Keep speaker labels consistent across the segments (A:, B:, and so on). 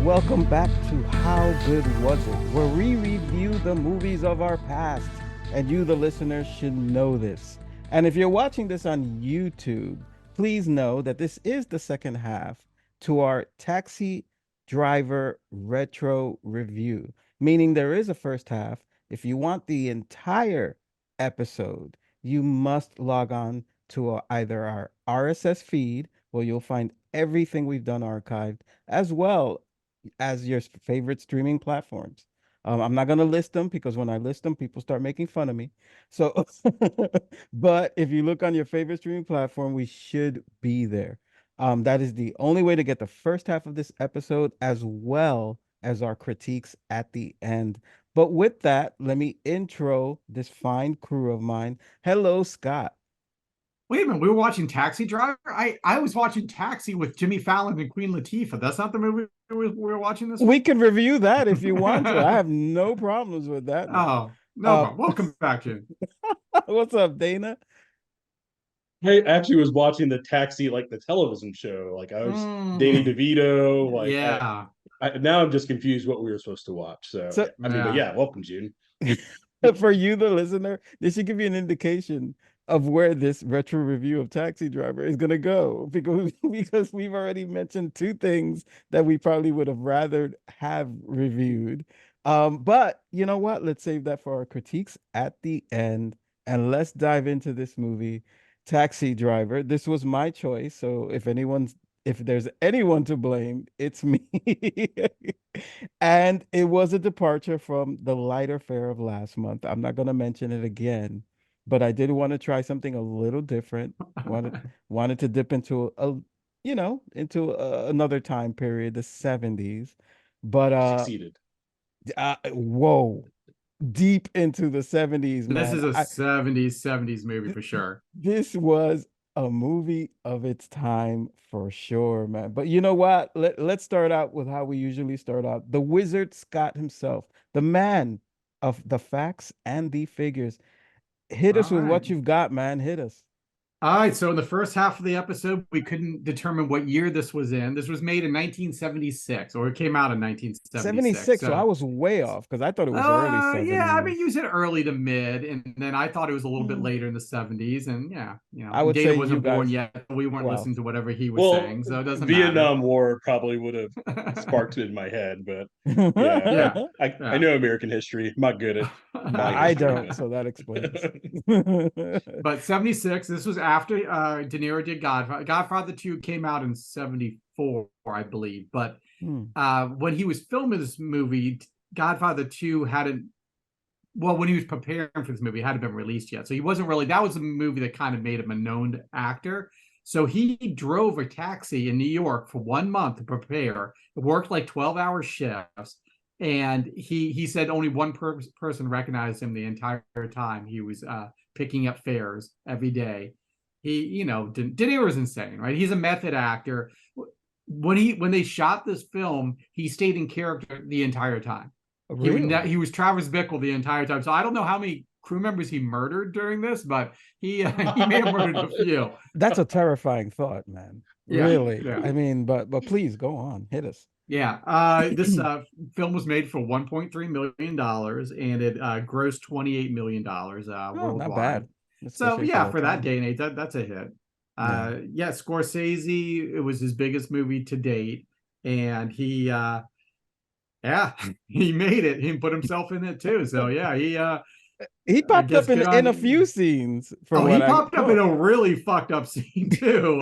A: Welcome back to How Good Was It, where we review the movies of our past, and you, the listeners, should know this. And if you're watching this on YouTube, please know that this is the second half to our Taxi Driver Retro Review, meaning there is a first half. If you want the entire episode, you must log on to either our RSS feed, where you'll find everything we've done archived, as well as your favorite streaming platforms. I'm not going to list them because when I list them, people start making fun of me. So, but if you look on your favorite streaming platform, we should be there. That is the only way to get the first half of this episode as well as our critiques at the end. But with that, let me intro this fine crew of mine. Hello, Scott.
B: Wait a minute, we were watching Taxi Driver? I was watching Taxi with Jimmy Fallon and Queen Latifah. That's not the movie we were watching this
A: We
B: week?
A: can review that if you want to. I have no problems with that, man.
B: Oh, no
A: Uh,
B: problem. Welcome back, Jim.
A: what's up, Dana?
C: I actually was watching the Taxi, like the television show. Like I was Danny
B: Mm,
C: DeVito. Like
B: yeah.
C: now I'm just confused what we were supposed to watch. So
A: So,
C: I mean, but
B: Yeah.
C: yeah, welcome, June.
A: for you, the listener, this should give you an indication of where this retro review of Taxi Driver is going to go because we've already mentioned two things that we probably would have rather have reviewed. But you know what? Let's save that for our critiques at the end, and let's dive into this movie, Taxi Driver. This was my choice, so if there's anyone to blame, it's me. And it was a departure from the lighter fare of last month. I'm not going to mention it again, but I did want to try something a little different. Wanted to dip into another time period, the 70s. But
C: You succeeded.
A: whoa, deep into the 70s,
B: This
A: man.
B: is a 70s movie for sure.
A: This was a movie of its time for sure, man. But you know what? Let's start out with how we usually start out. The wizard Scott himself, the man of the facts and the figures. Hit
B: All
A: us with
B: right.
A: what you've got, man. Hit us.
B: All right, so in the first half of the episode, we couldn't determine what year this was in. This was made in 1976, or it came out in 1976.
A: 76. So I was way off because I thought it was early
B: Yeah, I
A: 70s.
B: mean, you said early to mid, and then I thought it was a little bit
A: Mm.
B: later in the 70s, and
A: I would
B: Data
A: say you
B: wasn't born
A: guys,
B: yet. We weren't
A: well,
B: listening to whatever he was
C: Well,
B: saying, so it doesn't matter.
C: Vietnam War probably would have sparked it in my head, but yeah,
B: Yeah,
C: I
B: yeah.
C: know American history. I'm not good at my
A: I
C: history,
A: don't,
C: man.
A: so that explains.
B: But 76, this was after De Niro did Godfather. Godfather 2 came out in 74, I believe. But
A: Hmm.
B: when he was filming this movie, Godfather 2 hadn't, well, when he was preparing for this movie, it hadn't been released yet. So he wasn't really, that was a movie that kind of made him a known actor. So he drove a taxi in New York for 1 month to prepare. It worked like 12-hour shifts. And he said only one person recognized him the entire time. He was picking up fares every day. De Niro is insane, right? He's a method actor. When they shot this film, he stayed in character the entire time.
A: Really?
B: He was Travis Bickle the entire time. So I don't know how many crew members he murdered during this, but he may have murdered a few.
A: That's a terrifying thought, man.
B: Yeah,
A: Really.
B: yeah.
A: I mean, but please go on, hit us.
B: Yeah, this film was made for $1.3 million, and it grossed $28 million
A: Oh, not
B: worldwide.
A: bad.
B: So
A: Especially for
B: yeah,
A: that
B: for that
A: time.
B: day and age, that's a hit.
A: Yeah.
B: Yeah, Scorsese, it was his biggest movie to date, and yeah, he made it. He put himself in it too. So yeah,
A: He
B: I
A: popped
B: guess
A: up
B: good
A: in a
B: on.
A: few scenes from
B: Oh,
A: what
B: he
A: I
B: popped up in
A: caught.
B: a really fucked up scene too.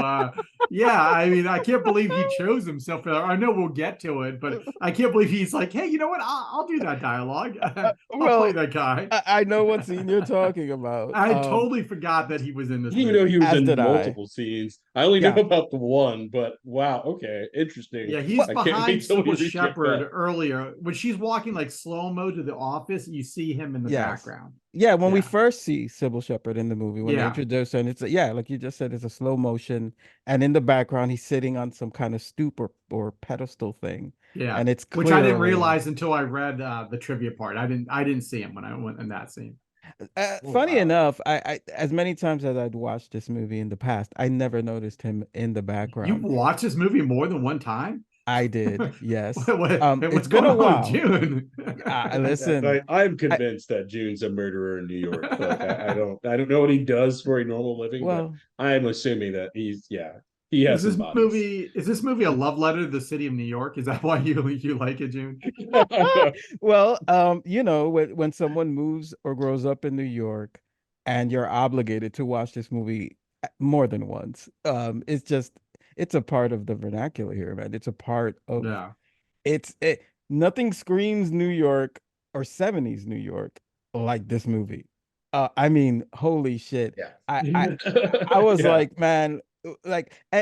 B: Yeah, I mean, I can't believe he chose himself for that. I know we'll get to it, but I can't believe he's like, hey, you know what? I'll do that dialogue. I'll play
A: Well,
B: that guy.
A: I know what scene you're talking about.
B: I totally forgot that he was in
C: I
B: this
C: didn't even know
B: movie.
C: he was
A: As
C: in
A: did I.
C: multiple scenes. I only know
A: Yeah.
C: about the one, but wow, okay, interesting.
B: Yeah, he's
A: Well,
C: I can't
B: behind
C: wait till we
B: Sybil
C: recap
B: Shepherd
C: that.
B: earlier. When she's walking like slow-mo to the office, you see him in the
A: yes.
B: background.
A: Yeah, when we
B: Yeah.
A: first see Sybil Shepherd in the movie, when they
B: Yeah.
A: introduce her, and yeah, like you just said, it's a slow motion, and in the background he's sitting on some kind of stoop or pedestal thing,
B: Yeah.
A: and it's
B: Which I didn't
A: clearly
B: realize until I read the trivia part. I didn't see him when I went in that scene.
C: Oh,
A: Funny
C: wow.
A: enough, I as many times as I'd watched this movie in the past, I never noticed him in the
B: You've
A: background.
B: watched this movie more than one time?
A: I did, yes.
B: What's
A: It's been
B: going
A: a
B: on with
A: while.
B: June?
A: Listen,
C: I'm
A: I
C: convinced that June's a murderer in New York. Like I don't know what he does for a normal living, but
A: well,
C: I'm assuming that he has some bodies.
B: Is this movie a love letter to the city of New York? Is that why you like it, June?
A: well, when someone moves or grows up in New York and you're obligated to watch this movie more than once, it's a part of the vernacular here, man. It's a part of
B: Yeah.
A: it. Nothing screams New York or 70s New York like this movie. I mean, holy shit.
C: Yeah.
A: I was
C: Yeah.
A: like, man,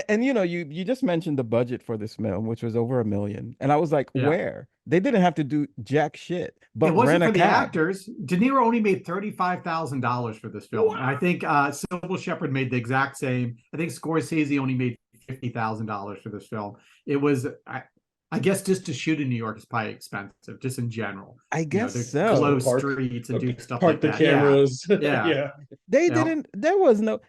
A: and you just mentioned the budget for this film, which was over 1 million. And I was like,
B: Yeah.
A: where? They didn't have to do jack shit,
B: It
A: but rent
B: wasn't
A: a
B: for the
A: cab.
B: actors. De Niro only made $35,000 for this film. And I think Sybil Shepherd made the exact same. I think Scorsese only made $50,000 for this film. It was, I guess, just to shoot in New York is probably expensive, just in general.
A: I guess
B: To
C: Just to
A: so.
B: close
C: park
B: streets and do stuff
C: park
B: like
C: the
B: that. Yeah.
C: cameras.
B: Yeah.
C: Yeah.
A: They
B: You know,
A: didn't, there was no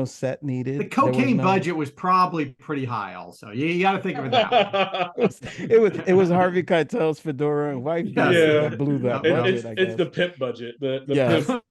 A: set
B: the
A: needed. There was
B: cocaine
A: no
B: budget was probably pretty high, also. You got to think of it that way.
A: it was Harvey Keitel's fedora and wife
B: Yes.
A: beater
C: Yeah.
A: that blew that
B: Yep.
A: budget, I
C: It's
A: guess.
C: the pimp budget. The
A: Yes.
C: pimp.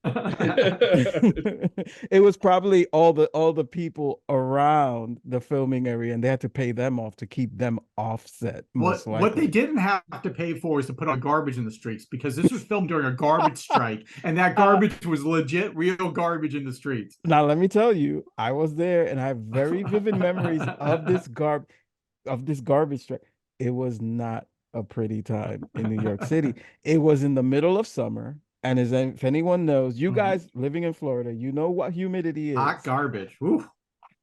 A: It was probably all the people around the filming area, and they had to pay them off to keep them offset, most
B: What they
A: likely.
B: didn't have to pay for is to put on garbage in the streets, because this was filmed during a garbage strike, and that
A: Uh,
B: garbage was legit, real garbage in the streets.
A: Now let me tell you, I was there, and I have very vivid memories of this garbage truck. It was not a pretty time in New York City. It was in the middle of summer, and if anyone knows, you guys living in Florida, you know what humidity
B: Hot
A: is.
B: garbage. Ooh.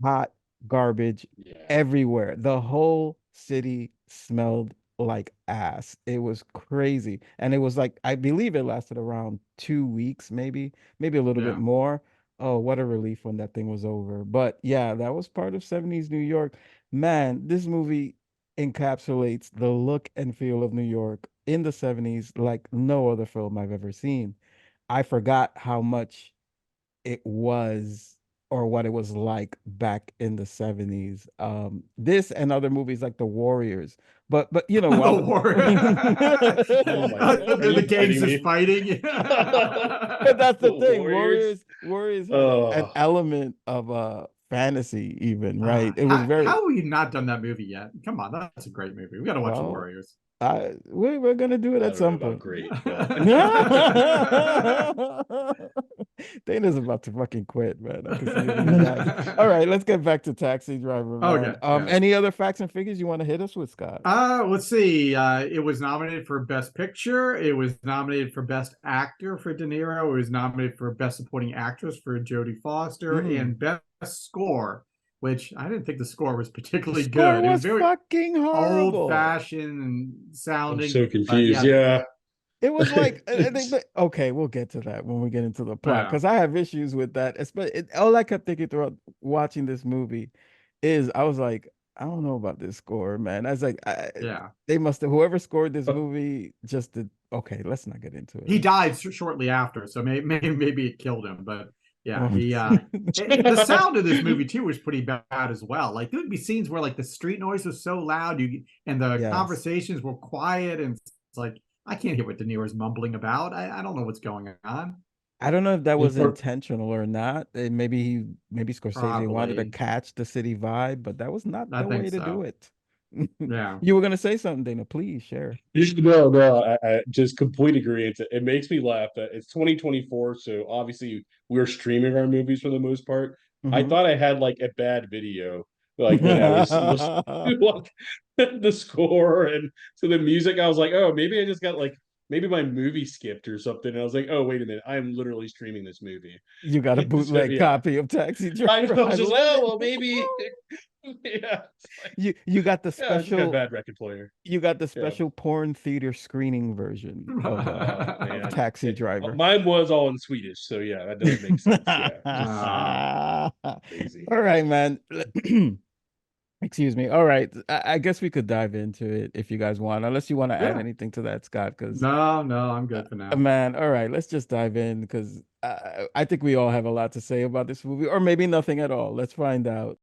A: Hot garbage
C: Yeah.
A: everywhere. The whole city smelled like ass. It was crazy. And it was like, I believe it lasted around 2 weeks, maybe a little bit
B: Yeah.
A: more. Oh, what a relief when that thing was over. But yeah, that was part of 70s New York. Man, this movie encapsulates the look and feel of New York in the 70s like no other film I've ever seen. I forgot how much it was or what it was like back in the 70s. This and other movies like The Warriors. But
B: The
A: while
B: war.
C: Oh my God. Are
B: The
C: you kidding
B: gangsters
C: me?
B: fighting.
A: but that's the
C: The
A: thing.
C: Warriors.
A: Warriors had an
C: Oh,
A: element of fantasy even, right? It was
B: How
A: very
B: have we not done that movie yet? Come on, that's a great movie. We got to watch The
A: well.
B: Warriors.
A: We're gonna do it
C: I
A: at
C: don't know
A: some
C: about
A: point.
C: great, but
A: Dana's about to fucking quit, man. I can see it in his eyes. All right, let's get back to Taxi Driver, man.
B: Okay, yeah.
A: Any other facts and figures you want to hit us with, Scott?
B: Let's see. It was nominated for Best Picture. It was nominated for Best Actor for De Niro. It was nominated for Best Supporting Actress for Jodie Foster,
A: Mm.
B: and Best Score, which I didn't think the score was particularly
A: Score
B: good. It was
A: was
B: very
A: fucking horrible.
B: old-fashioned and
C: I'm
B: sounding.
C: so
B: But
C: confused.
B: yeah,
C: Yeah.
A: It was like, okay, we'll get to that when we get into the plot
B: yeah,
A: because I have issues with that. Especially, all I kept thinking throughout watching this movie is I was like, I don't know about this score, man. I was like,
B: yeah.
A: they must have whoever scored this
C: Uh,
A: movie just did. Okay, let's not get into
B: He
A: it.
B: died shortly after, so maybe it killed him. But yeah,
A: Um,
B: the sound of this movie too was pretty bad as well. Like there would be scenes where like the street noise was so loud, and the
A: yes.
B: conversations were quiet, and it's like I can't hear what De Niro's mumbling about. I don't know what's going on.
A: I don't know if that
C: and
A: was
C: for
A: intentional or not. Maybe Scorsese wanted to
B: Probably,
A: catch the city vibe, but that was not
B: I
A: the
B: think
A: way to do
B: so.
A: it.
B: Yeah.
A: You were gonna say something, Dana. Please share.
C: no, I just complete agreement. It makes me laugh that it's 2024, so obviously we're streaming our movies for the most part. I
A: Mhm.
C: thought I had like a bad video, like when I was listening to like the score and to the music. I was like, oh, maybe I just got like maybe my movie skipped or something. And I was like, oh, wait a minute, I'm literally streaming this movie.
A: You got a
C: So
A: bootleg
C: yeah,
A: copy of Taxi
C: I
A: Driver.
C: know. I
A: I
C: was just like,
A: love
C: oh
A: it.
C: well, maybe yeah. It's like,
A: You got the
C: yeah, I just got a
A: special
C: bad record player. Yeah.
A: porn theater screening version
C: Oh
A: of
C: man,
A: Taxi Driver.
C: mine was all in Swedish, so yeah, that does make sense. Yeah, just
B: uh,
C: crazy.
A: All right, man. Excuse me. All right. I guess we could dive into it if you guys want, unless you want to add
B: Yeah.
A: anything to that, Scott, because
B: No, I'm good for now.
A: man, all right, let's just dive in because I think we all have a lot to say about this movie, or maybe nothing at all. Let's find out.